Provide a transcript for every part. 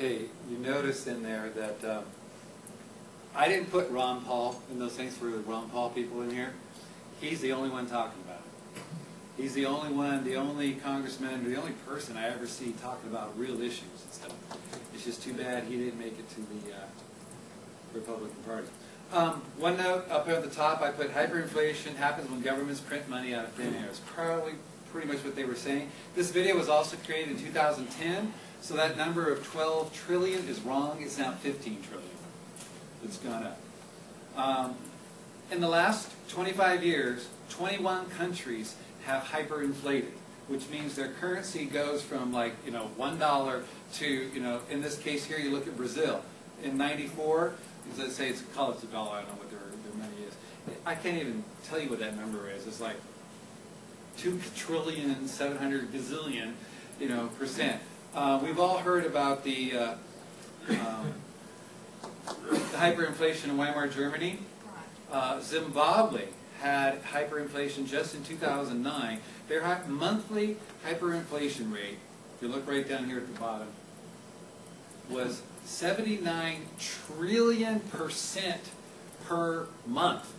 Okay, you notice in there that I didn't put Ron Paul in those things for the Ron Paul people in here. He's the only one talking about it. He's the only one, the only congressman, the only person I ever see talking about real issues and stuff. It's just too bad he didn't make it to the Republican Party. One note up here at the top, I put hyperinflation happens when governments print money out of thin air. It's probably pretty much what they were saying. This video was also created in 2010, so that number of 12 trillion is wrong. It's now 15 trillion. It's gone up. In the last 25 years, 21 countries have hyperinflated, which means their currency goes from like, $1 to, in this case here, you look at Brazil. In '94, let's say call it the dollar, I don't know what their money is. I can't even tell you what that number is. It's like 2,700 gazillion, percent. We've all heard about the hyperinflation in Weimar Germany. Zimbabwe had hyperinflation just in 2009. Their monthly hyperinflation rate, if you look right down here at the bottom, was 79 trillion % per month.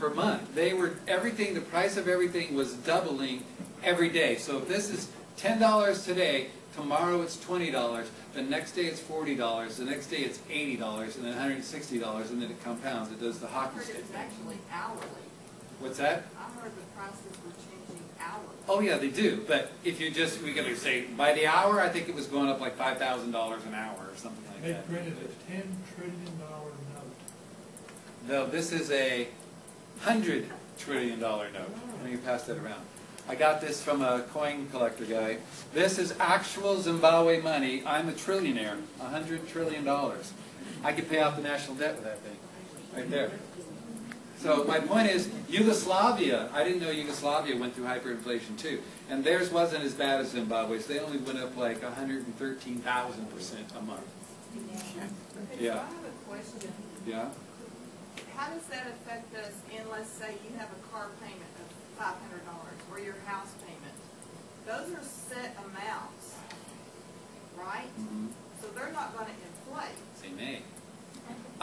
Per month. They were, everything, the price of everything was doubling every day. So if this is $10 today, tomorrow it's $20, the next day it's $40, the next day it's $80, and then $160, and then it compounds. It does the hockey stick. It's actually hourly. What's that? I heard the prices were changing hourly. Oh yeah, they do. But if you just, we're going to say, by the hour, I think it was going up like $5,000 an hour or something like that. They printed a $10 trillion note. No, this is a $100 trillion note. Let me pass that around. I got this from a coin collector guy. This is actual Zimbabwe money. I'm a trillionaire. $100 trillion. I could pay off the national debt with that thing. Right there. So my point is, Yugoslavia, I didn't know Yugoslavia went through hyperinflation too. And theirs wasn't as bad as Zimbabwe's. They only went up like 113,000% a month. Okay, Yeah. so I have a question. Yeah? How does that affect us in, let's say, you have a car payment of $500 or your house payment? Those are set amounts, right? Mm-hmm. So they're not going to inflate. They may.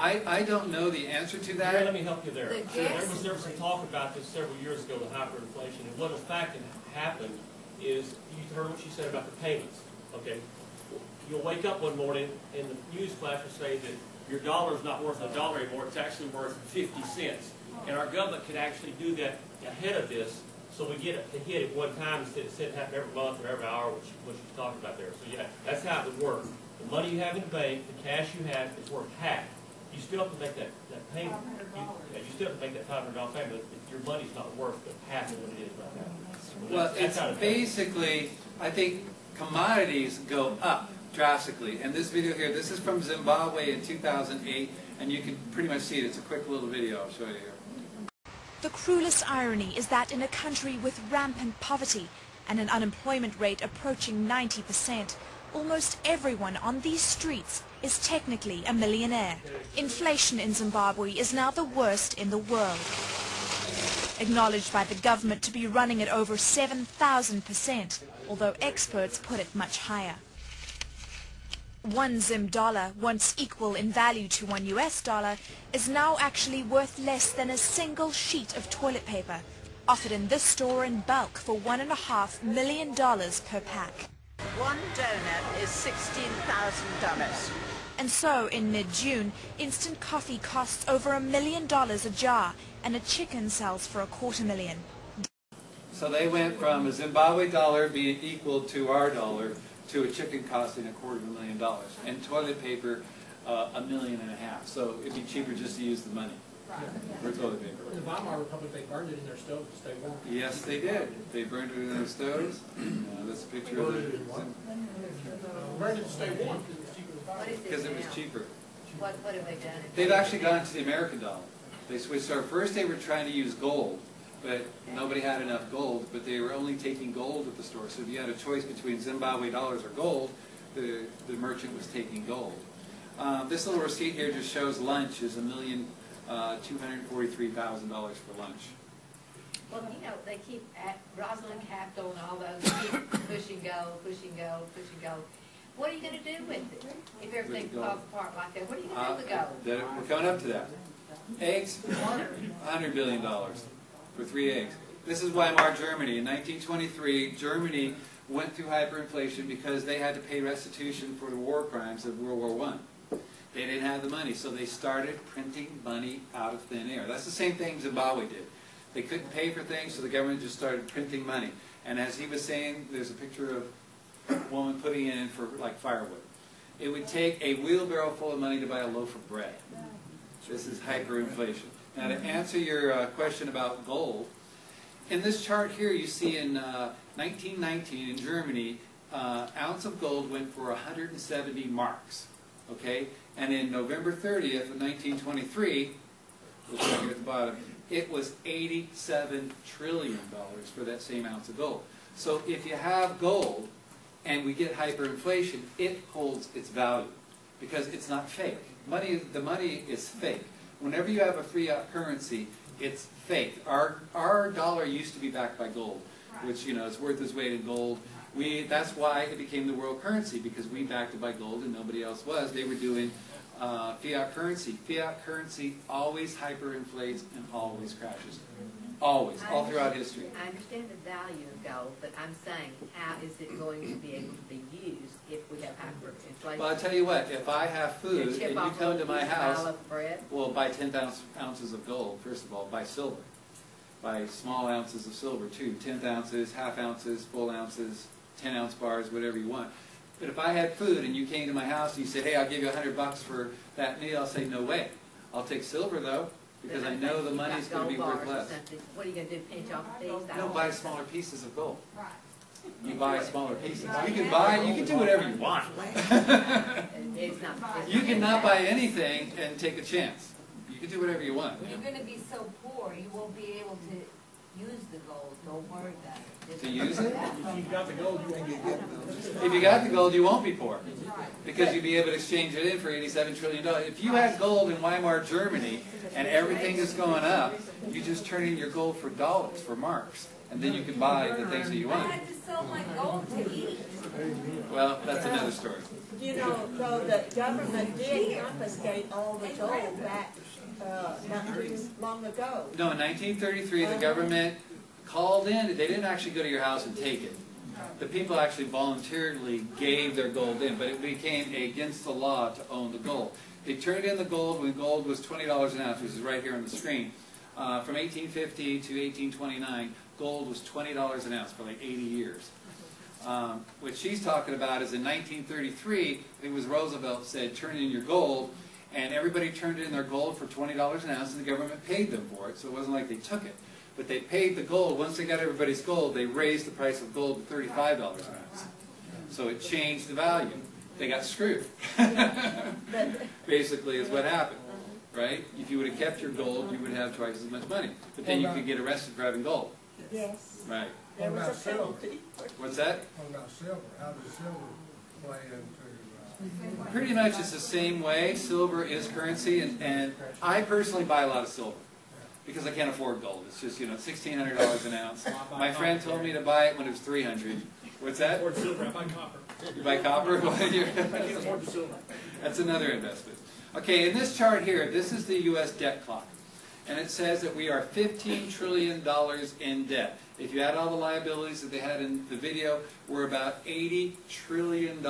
I don't know the answer to that. Here, let me help you there. The There was some talk about this several years ago, the hyperinflation, and what in fact happened is, you heard what she said about the payments, okay? You'll wake up one morning and the news flash will say that your dollar is not worth $1 anymore, it's actually worth 50 cents. And our government could actually do that ahead of this, so we get it to hit at one time instead of it happen every month or every hour, what she's talking about there. So yeah, that's how it would work. The money you have in the bank, the cash you have, is worth half. You still have to make that payment. You still have to make that $500 payment, but your money's not worth but half of what it is right now. Well, it's basically, I think commodities go up drastically. And this video here, this is from Zimbabwe in 2008, and you can pretty much see it. It's a quick little video. I'll show you here. The cruelest irony is that in a country with rampant poverty and an unemployment rate approaching 90%, almost everyone on these streets is technically a millionaire. Inflation in Zimbabwe is now the worst in the world, acknowledged by the government to be running at over 7,000%, although experts put it much higher. One Zim dollar, once equal in value to one US dollar, is now actually worth less than a single sheet of toilet paper, offered in this store in bulk for $1.5 million per pack. One donut is $16,000. And so, in mid-June, instant coffee costs over $1 million a jar, and a chicken sells for $250,000. So they went from a Zimbabwe dollar being equal to our dollar to a chicken costing $250,000, and toilet paper $1.5 million. So it'd be cheaper just to use the money for toilet paper. In the Weimar Republic, they burned it in their stoves to stay warm. Yes, they did. They burned it in their stoves. That's a picture of it. Burned it to stay warm Because it was cheaper. What have they done? They've actually gone to the American dollar. They switched over. First they were trying to use gold, but nobody had enough gold, but they were only taking gold at the store. So if you had a choice between Zimbabwe dollars or gold, the merchant was taking gold. This little receipt here just shows lunch is $1,243,000 for lunch. Well, they keep, Rosalind Capital and all those keep pushing gold, pushing gold, pushing gold. What are you gonna do with it? If everything With the gold. falls apart like that, what are you gonna do with the gold? We're coming up to that. Eggs, $100 billion for 3 eggs. This is Weimar Germany. In 1923, Germany went through hyperinflation because they had to pay restitution for the war crimes of World War I. They didn't have the money, so they started printing money out of thin air. That's the same thing Zimbabwe did. They couldn't pay for things, so the government just started printing money. And as he was saying, there's a picture of a woman putting it in for like firewood. It would take a wheelbarrow full of money to buy a loaf of bread. This is hyperinflation. Now, to answer your question about gold, in this chart here, you see in 1919 in Germany, ounce of gold went for 170 marks. Okay, and in November 30th of 1923, which is here at the bottom, it was $87 trillion for that same ounce of gold. So if you have gold and we get hyperinflation, it holds its value because it's not fake. The money is fake. Whenever you have a fiat currency, it's fake. Our dollar used to be backed by gold, which is worth its weight in gold. That's why it became the world currency, because we backed it by gold and nobody else was. They were doing fiat currency. Fiat currency always hyperinflates and always crashes. Always, all throughout history. I understand the value of gold, but I'm saying, how is it going to be able to be used if we have hyperinflation? Well, I'll tell you what, if I have food and you come to my house, well, buy 10 ounces of gold, first of all, buy silver. Buy small ounces of silver, too. 10th ounces, half ounces, full ounces, 10-ounce bars, whatever you want. But if I had food and you came to my house and you said, hey, I'll give you $100 for that meal, I'll say, no way. I'll take silver, though, because I know the money's going to be worth less. What are you going to do, pinch off these? No, buy smaller pieces of gold. Right. You buy smaller pieces. You can do whatever you want. You cannot buy anything and take a chance. You can do whatever you want. You're gonna be so poor, you won't be able to use the gold, don't worry about it. To use it? If you've got the gold, you ain't gonna get it. If you got the gold, you won't be poor. Because you'd be able to exchange it in for $87 trillion. If you had gold in Weimar Germany and everything is going up, you just turn in your gold for dollars, for marks. And then you can buy the things that you I want. had to sell my gold to eat. Well, that's another story. You know, though, the government did confiscate all the gold back not too long ago. No, in 1933, the government called in. They didn't actually go to your house and take it. The people actually voluntarily gave their gold in, but it became against the law to own the gold. They turned in the gold when gold was $20 an ounce, which is right here on the screen. From 1850 to 1829, gold was $20 an ounce for like 80 years. What she's talking about is in 1933, it was Roosevelt said, turn in your gold, and everybody turned in their gold for $20 an ounce, and the government paid them for it, so it wasn't like they took it. But they paid the gold. Once they got everybody's gold, they raised the price of gold to $35 an ounce. So it changed the value. They got screwed. Basically is what happened, right? If you would have kept your gold, you would have twice as much money. But then you could get arrested for having gold. Yes. Right. There was a penalty. What's that? What about silver? How does silver play into? Pretty much it's the same way. Silver is currency, and I personally buy a lot of silver because I can't afford gold. It's just, $1,600 an ounce. My friend told me to buy it when it was $300. What's that? Afford silver, I buy copper. You buy copper? I can't afford the silver. That's another investment. Okay, in this chart here, this is the U.S. debt clock. And it says that we are $15 trillion in debt. If you add all the liabilities that they had in the video, we're about $80 trillion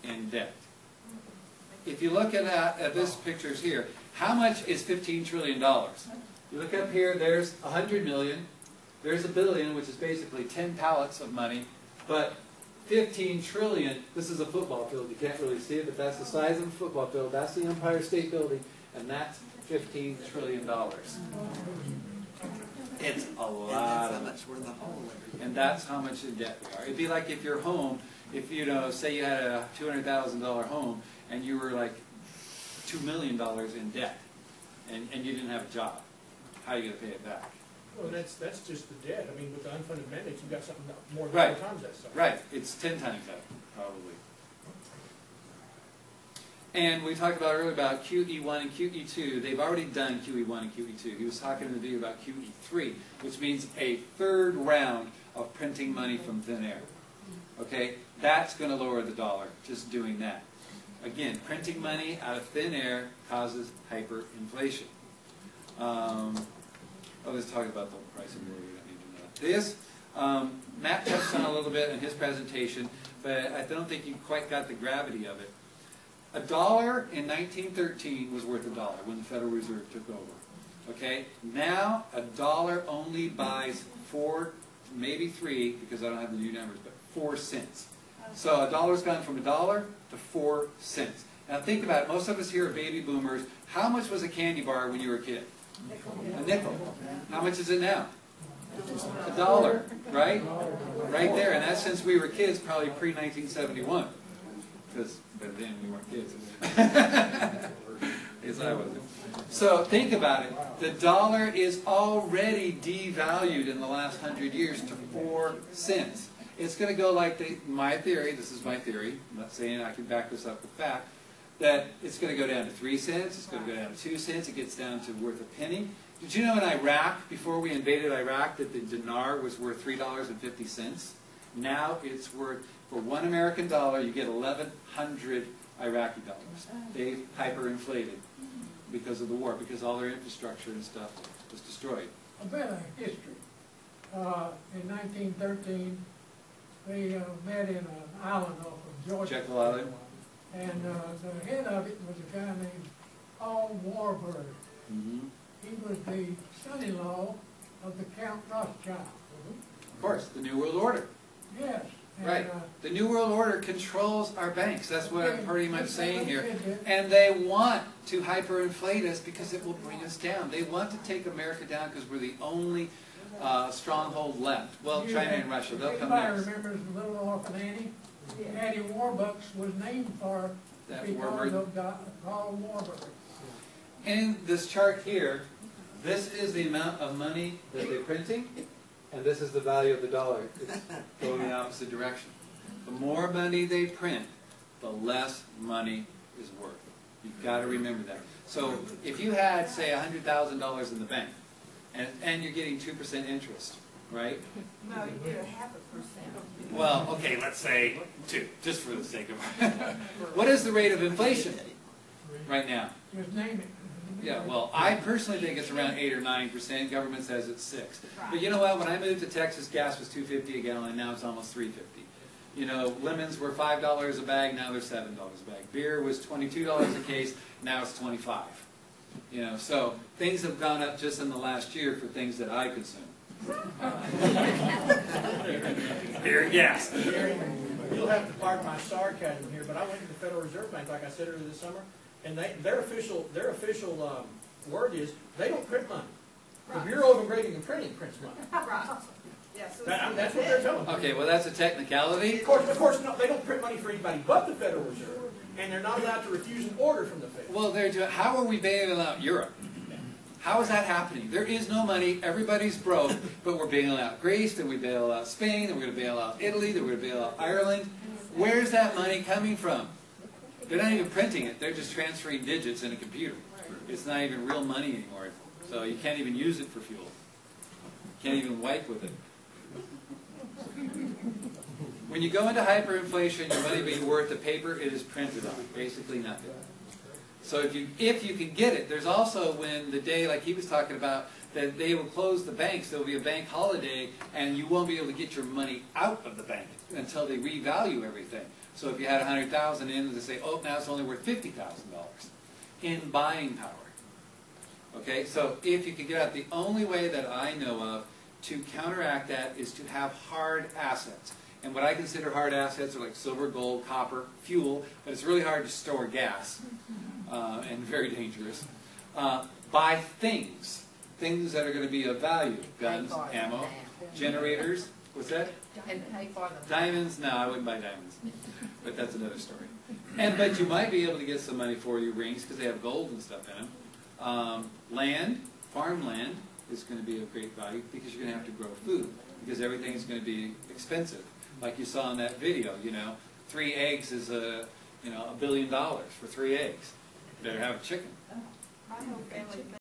in debt. If you look at this pictures here, how much is $15 trillion? You look up here, there's 100 million. There's a billion, which is basically 10 pallets of money. But 15 trillion, this is a football field. You can't really see it, but that's the size of a football field. That's the Empire State Building, and that's $15 trillion. It's a lot of money. And that's how much in debt we are. It'd be like if your home, if say you had a $200,000 home, and you were like $2 million in debt, and you didn't have a job. How are you going to pay it back? Well, that's just the debt. I mean, with the unfunded mandates, you've got something more than Right. 4 times that stuff. Right. It's 10 times that, probably. And we talked about earlier about QE1 and QE2. They've already done QE1 and QE2. He was talking in the video about QE3, which means a third round of printing money from thin air. Okay, that's going to lower the dollar, just doing that. Again, printing money out of thin air causes hyperinflation. Let's talk about the price of gold. We don't need to know that. This, Matt touched on a little bit in his presentation, but I don't think you quite got the gravity of it. $1 in 1913 was worth $1 when the Federal Reserve took over. Okay, now $1 only buys 4, maybe 3, because I don't have the new numbers, but 4 cents. So $1's gone from $1 to 4 cents. Now think about it. Most of us here are baby boomers. How much was a candy bar when you were a kid? A nickel. How much is it now? $1, right? Right there. And that's since we were kids, probably pre-1971. Because then we weren't kids. Yes, I wasn't. So think about it. The dollar is already devalued in the last 100 years to 4 cents. It's going to go like my theory, this is my theory, I'm not saying I can back this up with fact, that it's going to go down to 3 cents, it's going to go down to 2 cents, it gets down to worth a penny. Did you know in Iraq, before we invaded Iraq, that the dinar was worth $3.50? Now it's worth, for $1 American dollar, you get 1,100 Iraqi dollars. They've hyperinflated because of the war, because all their infrastructure and stuff was destroyed. A bit of history. In 1913, they met in an island off of Georgia. Jekyll Island. And the head of it was a guy named Paul Warburg. Mm-hmm. He was the son-in-law of the Count Rothschild. Of course, the New World Order. Yes. And, Right. The New World Order controls our banks. That's what I'm pretty much saying here. Okay. And they want to hyperinflate us because it will bring us down. They want to take America down because we're the only stronghold left. Well, China and Russia, they'll come next. Anybody remembers the Little Orphan Annie? Addie Warbucks was named for That because Warburg. of Paul Warburg. In this chart here, this is the amount of money that they're printing, and this is the value of the dollar. It's going the opposite direction. The more money they print, the less money is worth. You've got to remember that. So if you had, say, $100,000 in the bank, and you're getting 2% interest, right? No, you get 0.5%. Well, okay, let's say 2, just for the sake of it. What is the rate of inflation right now? Just name it. Yeah, well, I personally think it's around 8 or 9%. Government says it's 6. But you know what? When I moved to Texas, gas was $2.50 a gallon. Now it's almost $3.50. You know, lemons were $5 a bag. Now they're $7 a bag. Beer was $22 a case. Now it's $25. You know, so things have gone up just in the last year for things that I consume. Beer and gas. You'll have to pardon my sarcasm here, but I went to the Federal Reserve Bank, like I said earlier this summer, and their official word is they don't print money. The Bureau of Engraving and Printing prints money. Right. Yeah, so That's what they're telling me. Okay, well, that's a technicality. Of course, no, they don't print money for anybody but the Federal Reserve, and they're not allowed to refuse an order from the Fed. Well, how are we bailing out Europe? How is that happening? There is no money, everybody's broke, but we're bailing out Greece, then we bail out Spain, then we're going to bail out Italy, then we're going to bail out Ireland. Where's that money coming from? They're not even printing it, they're just transferring digits in a computer. It's not even real money anymore, so you can't even use it for fuel. You can't even wipe with it. When you go into hyperinflation, your money being worth the paper it is printed on, basically nothing. So if you can get it, there's also when the day, like he was talking about, that they will close the banks, there will be a bank holiday, and you won't be able to get your money out of the bank until they revalue everything. So if you had $100,000 in, they say, oh, now it's only worth $50,000 in buying power. Okay, so if you can get out, the only way that I know of to counteract that is to have hard assets. And what I consider hard assets are like silver, gold, copper, fuel, but it's really hard to store gas. And very dangerous. Buy things that are going to be of value. Guns, ammo, generators. What's that? And pay for them. Diamonds? No, I wouldn't buy diamonds. But that's another story. But you might be able to get some money for your rings because they have gold and stuff in them. Land, farmland, is going to be of great value because you're going to have to grow food because everything is going to be expensive. Like you saw in that video, 3 eggs is $1 billion for 3 eggs. Better have a chicken. my whole family